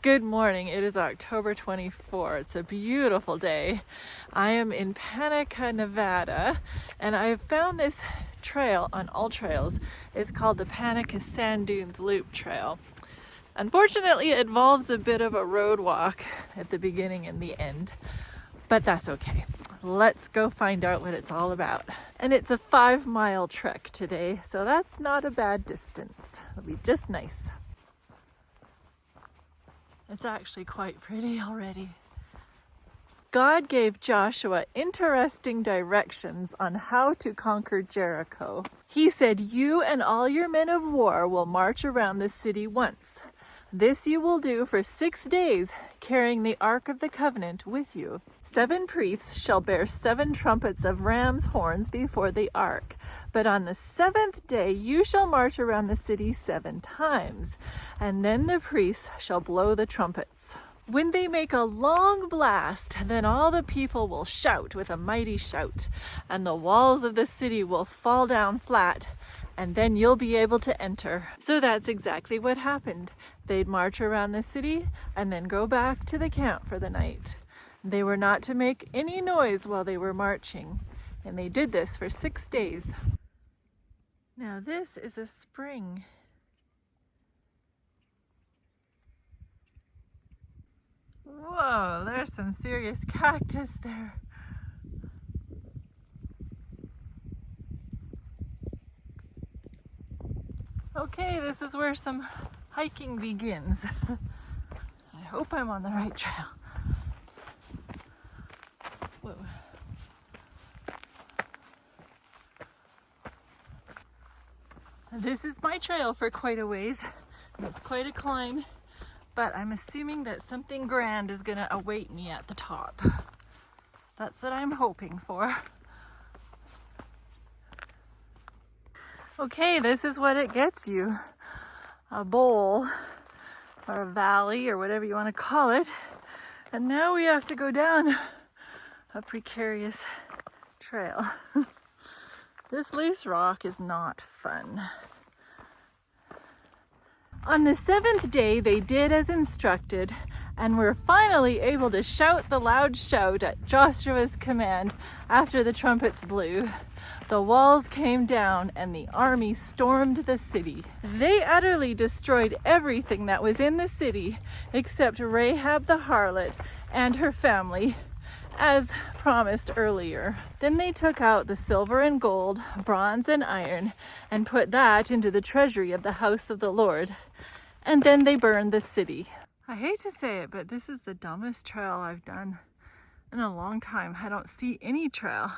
Good morning. It is October 24. It's a beautiful day. I am in Panaca, Nevada, and I have found this trail on All Trails. It's called the Panaca Sand Dunes Loop Trail. Unfortunately, it involves a bit of a road walk at the beginning and the end, but that's okay. Let's go find out what it's all about. And it's a 5-mile trek today, so that's not a bad distance. It'll be just nice. It's actually quite pretty already. God gave Joshua interesting directions on how to conquer Jericho. He said, "You and all your men of war will march around the city once. This you will do for 6 days, carrying the Ark of the Covenant with you. 7 priests shall bear 7 trumpets of ram's horns before the ark. But on the 7th day you shall march around the city 7 times, and then the priests shall blow the trumpets. When they make a long blast, then all the people will shout with a mighty shout, and the walls of the city will fall down flat, and then you'll be able to enter." So that's exactly what happened. They'd march around the city and then go back to the camp for the night. They were not to make any noise while they were marching, and they did this for 6 days. Now this is a spring. Whoa, there's some serious cactus there. Okay, this is where some hiking begins. I hope I'm on the right trail. Whoa. This is my trail for quite a ways. It's quite a climb, but I'm assuming that something grand is gonna await me at the top. That's what I'm hoping for. Okay, this is what it gets you. A bowl, or a valley, or whatever you want to call it. And now we have to go down a precarious trail. This loose rock is not fun. On the 7th day, they did as instructed, and were finally able to shout the loud shout at Joshua's command after the trumpets blew. The walls came down and the army stormed the city. They utterly destroyed everything that was in the city except Rahab the harlot and her family, as promised earlier. Then they took out the silver and gold, bronze and iron, and put that into the treasury of the house of the Lord. And then they burned the city. I hate to say it, but this is the dumbest trail I've done in a long time. I don't see any trail.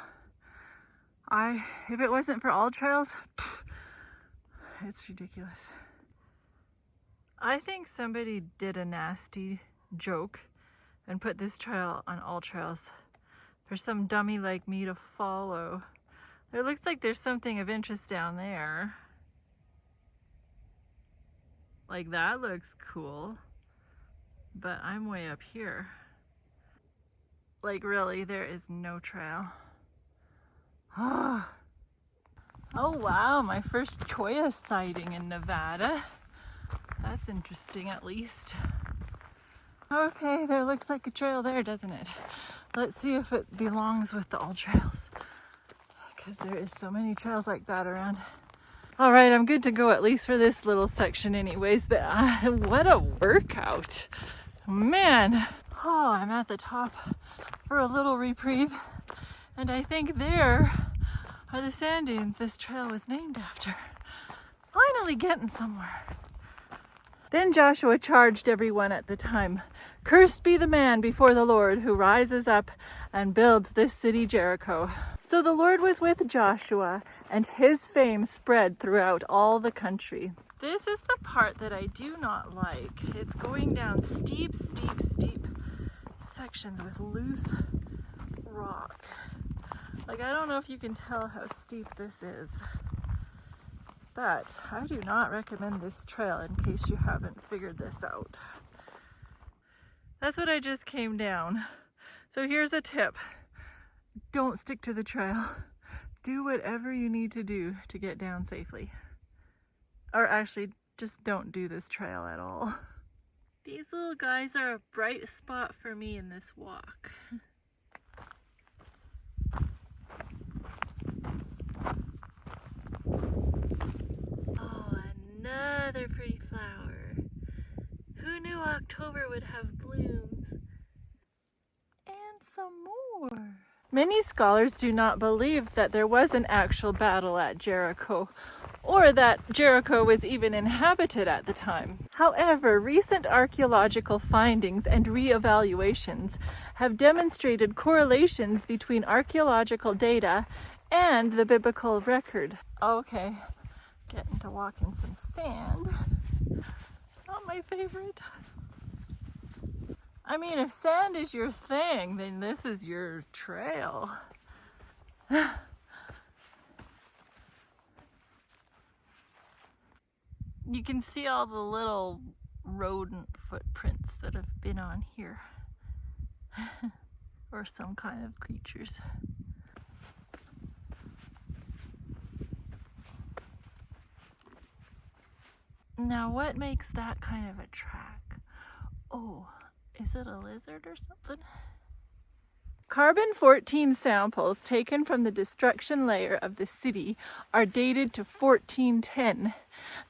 If it wasn't for All Trails, it's ridiculous. I think somebody did a nasty joke and put this trail on All Trails for some dummy like me to follow. It looks like there's something of interest down there. Like that looks cool, but I'm way up here. Like really, there is no trail. Oh wow, my first choya sighting in Nevada. That's interesting at least. Okay, there looks like a trail there, doesn't it? Let's see if it belongs with the All Trails, because there is so many trails like that around. All right, I'm good to go at least for this little section anyways, but what a workout. Man, oh, I'm at the top for a little reprieve, and I think there are the sand dunes this trail was named after. Finally getting somewhere. Then Joshua charged everyone at the time, "Cursed be the man before the Lord who rises up and builds this city Jericho." So the Lord was with Joshua, and his fame spread throughout all the country. This is the part that I do not like. It's going down steep sections with loose rock. Like, I don't know if you can tell how steep this is, but I do not recommend this trail in case you haven't figured this out. That's what I just came down. So here's a tip. Don't stick to the trail. Do whatever you need to do to get down safely. Or actually, just don't do this trail at all. These little guys are a bright spot for me in this walk. Oh, another pretty flower. Who knew October would have blooms? And some more. Many scholars do not believe that there was an actual battle at Jericho, or that Jericho was even inhabited at the time. However, recent archaeological findings and re-evaluations have demonstrated correlations between archaeological data and the biblical record. Okay, getting to walk in some sand. It's not my favorite. I mean, if sand is your thing, then this is your trail. You can see all the little rodent footprints that have been on here. Or some kind of creatures. Now, what makes that kind of a track? Oh, is it a lizard or something? Carbon-14 samples taken from the destruction layer of the city are dated to 1410,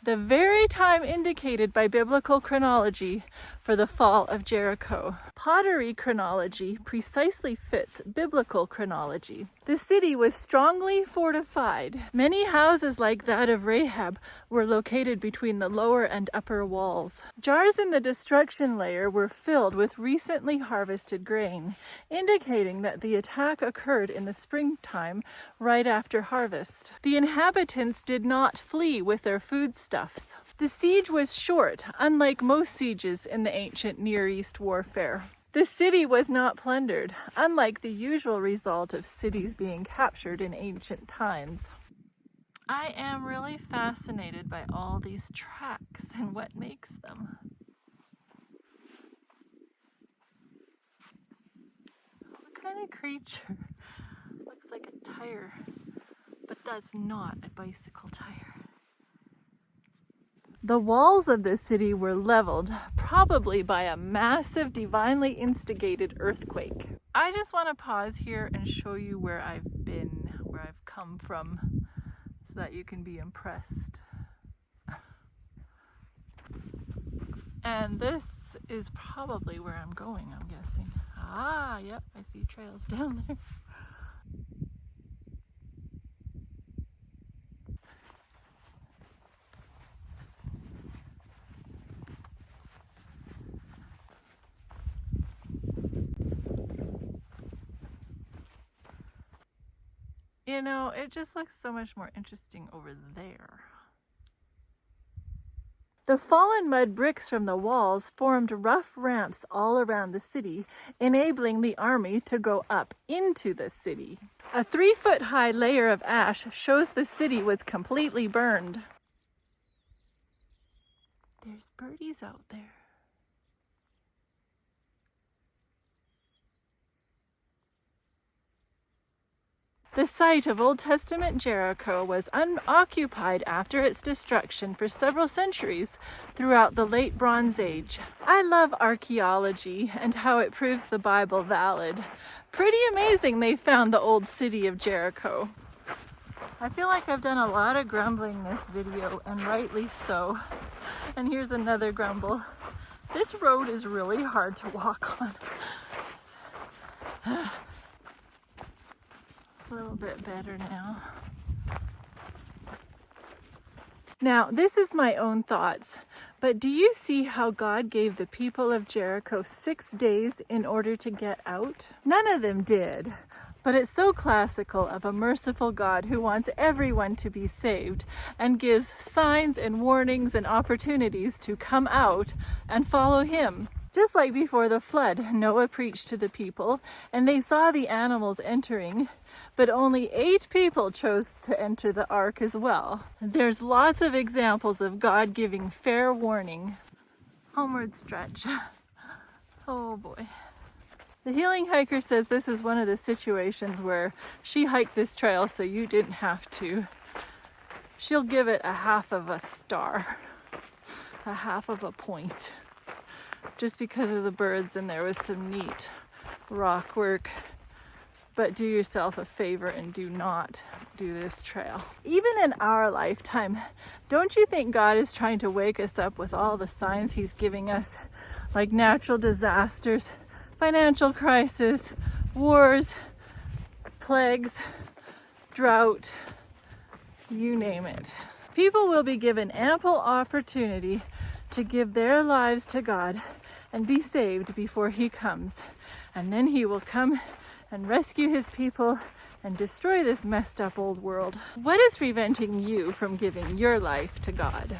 the very time indicated by biblical chronology for the fall of Jericho. Pottery chronology precisely fits biblical chronology. The city was strongly fortified. Many houses like that of Rahab were located between the lower and upper walls. Jars in the destruction layer were filled with recently harvested grain, indicating that the attack occurred in the springtime right after harvest. The inhabitants did not flee with their foodstuffs. The siege was short, unlike most sieges in the ancient Near East warfare. The city was not plundered, unlike the usual result of cities being captured in ancient times. I am really fascinated by all these tracks and what makes them. What kind of creature? Looks like a tire, but that's not a bicycle tire. The walls of the city were leveled, probably by a massive divinely instigated earthquake. I just want to pause here and show you where I've been, where I've come from, so that you can be impressed. And this is probably where I'm going, I'm guessing. Ah, yep, I see trails down there. You know, it just looks so much more interesting over there. The fallen mud bricks from the walls formed rough ramps all around the city, enabling the army to go up into the city. A 3-foot-high layer of ash shows the city was completely burned. There's birdies out there. The site of Old Testament Jericho was unoccupied after its destruction for several centuries throughout the late Bronze Age. I love archaeology and how it proves the Bible valid. Pretty amazing they found the old city of Jericho. I feel like I've done a lot of grumbling this video, and rightly so. And here's another grumble. This road is really hard to walk on. A little bit better now. Now, this is my own thoughts, but do you see how God gave the people of Jericho 6 days in order to get out? None of them did, but it's so classical of a merciful God who wants everyone to be saved and gives signs and warnings and opportunities to come out and follow him. Just like before the flood, Noah preached to the people, and they saw the animals entering, but only 8 people chose to enter the ark as well. There's lots of examples of God giving fair warning. Homeward stretch. Oh boy. The healing hiker says this is one of the situations where she hiked this trail so you didn't have to. She'll give it a half of a star, a half of a point. just because of the birds, and there was some neat rock work. But do yourself a favor and do not do this trail. Even in our lifetime, don't you think God is trying to wake us up with all the signs he's giving us, like natural disasters, financial crisis, wars, plagues, drought, you name it. People will be given ample opportunity to give their lives to God and be saved before he comes. And then he will come and rescue his people and destroy this messed up old world. What is preventing you from giving your life to God?